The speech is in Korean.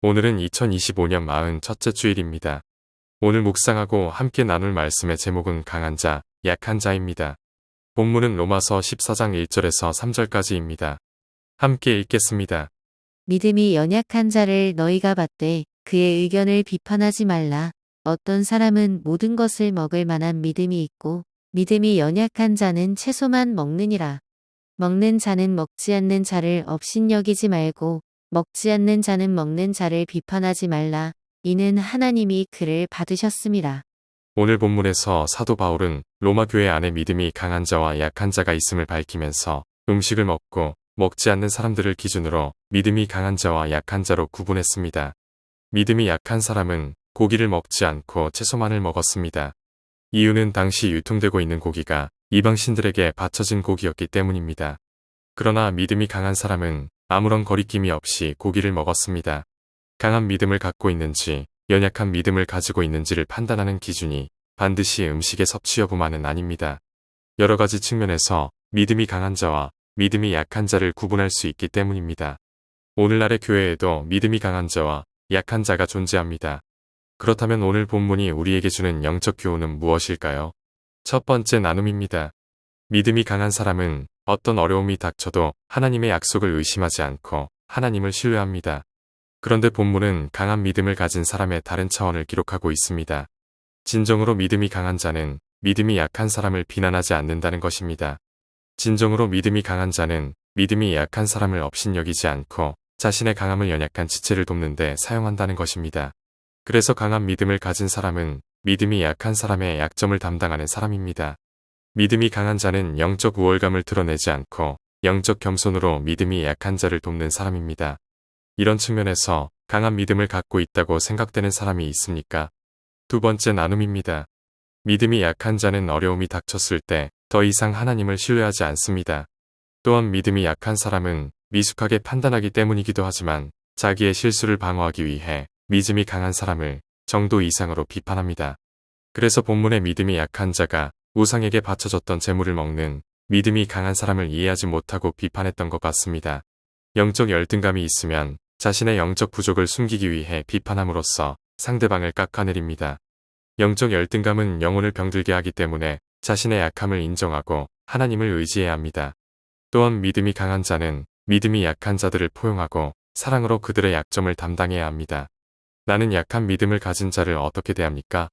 오늘은 2025년 41째 주일입니다. 오늘 묵상하고 함께 나눌 말씀의 제목은 강한 자, 약한 자입니다. 본문은 로마서 14장 1절에서 3절까지입니다. 함께 읽겠습니다. 믿음이 연약한 자를 너희가 받되 그의 의견을 비판하지 말라. 어떤 사람은 모든 것을 먹을 만한 믿음이 있고 믿음이 연약한 자는 채소만 먹느니라. 먹는 자는 먹지 않는 자를 업신여기지 말고 먹지 않는 자는 먹는 자를 비판하지 말라. 이는 하나님이 그를 받으셨음이라. 오늘 본문에서 사도 바울은 로마 교회 안에 믿음이 강한 자와 약한 자가 있음을 밝히면서 음식을 먹고 먹지 않는 사람들을 기준으로 믿음이 강한 자와 약한 자로 구분했습니다. 믿음이 약한 사람은 고기를 먹지 않고 채소만을 먹었습니다. 이유는 당시 유통되고 있는 고기가 이방신들에게 바쳐진 고기였기 때문입니다. 그러나 믿음이 강한 사람은 아무런 거리낌이 없이 고기를 먹었습니다. 강한 믿음을 갖고 있는지 연약한 믿음을 가지고 있는지를 판단하는 기준이 반드시 음식의 섭취 여부만은 아닙니다. 여러 가지 측면에서 믿음이 강한 자와 믿음이 약한 자를 구분할 수 있기 때문입니다. 오늘날의 교회에도 믿음이 강한 자와 약한 자가 존재합니다. 그렇다면 오늘 본문이 우리에게 주는 영적 교훈은 무엇일까요? 첫 번째 나눔입니다. 믿음이 강한 사람은 어떤 어려움이 닥쳐도 하나님의 약속을 의심하지 않고 하나님을 신뢰합니다. 그런데 본문은 강한 믿음을 가진 사람의 다른 차원을 기록하고 있습니다. 진정으로 믿음이 강한 자는 믿음이 약한 사람을 비난하지 않는다는 것입니다. 진정으로 믿음이 강한 자는 믿음이 약한 사람을 업신여기지 않고 자신의 강함을 연약한 지체를 돕는 데 사용한다는 것입니다. 그래서 강한 믿음을 가진 사람은 믿음이 약한 사람의 약점을 담당하는 사람입니다. 믿음이 강한 자는 영적 우월감을 드러내지 않고 영적 겸손으로 믿음이 약한 자를 돕는 사람입니다. 이런 측면에서 강한 믿음을 갖고 있다고 생각되는 사람이 있습니까? 두 번째 나눔입니다. 믿음이 약한 자는 어려움이 닥쳤을 때 더 이상 하나님을 신뢰하지 않습니다. 또한 믿음이 약한 사람은 미숙하게 판단하기 때문이기도 하지만 자기의 실수를 방어하기 위해 믿음이 강한 사람을 정도 이상으로 비판합니다. 그래서 본문의 믿음이 약한 자가 우상에게 바쳐졌던 재물을 먹는 믿음이 강한 사람을 이해하지 못하고 비판했던 것 같습니다. 영적 열등감이 있으면 자신의 영적 부족을 숨기기 위해 비판함으로써 상대방을 깎아내립니다. 영적 열등감은 영혼을 병들게 하기 때문에 자신의 약함을 인정하고 하나님을 의지해야 합니다. 또한 믿음이 강한 자는 믿음이 약한 자들을 포용하고 사랑으로 그들의 약점을 담당해야 합니다. 나는 약한 믿음을 가진 자를 어떻게 대합니까?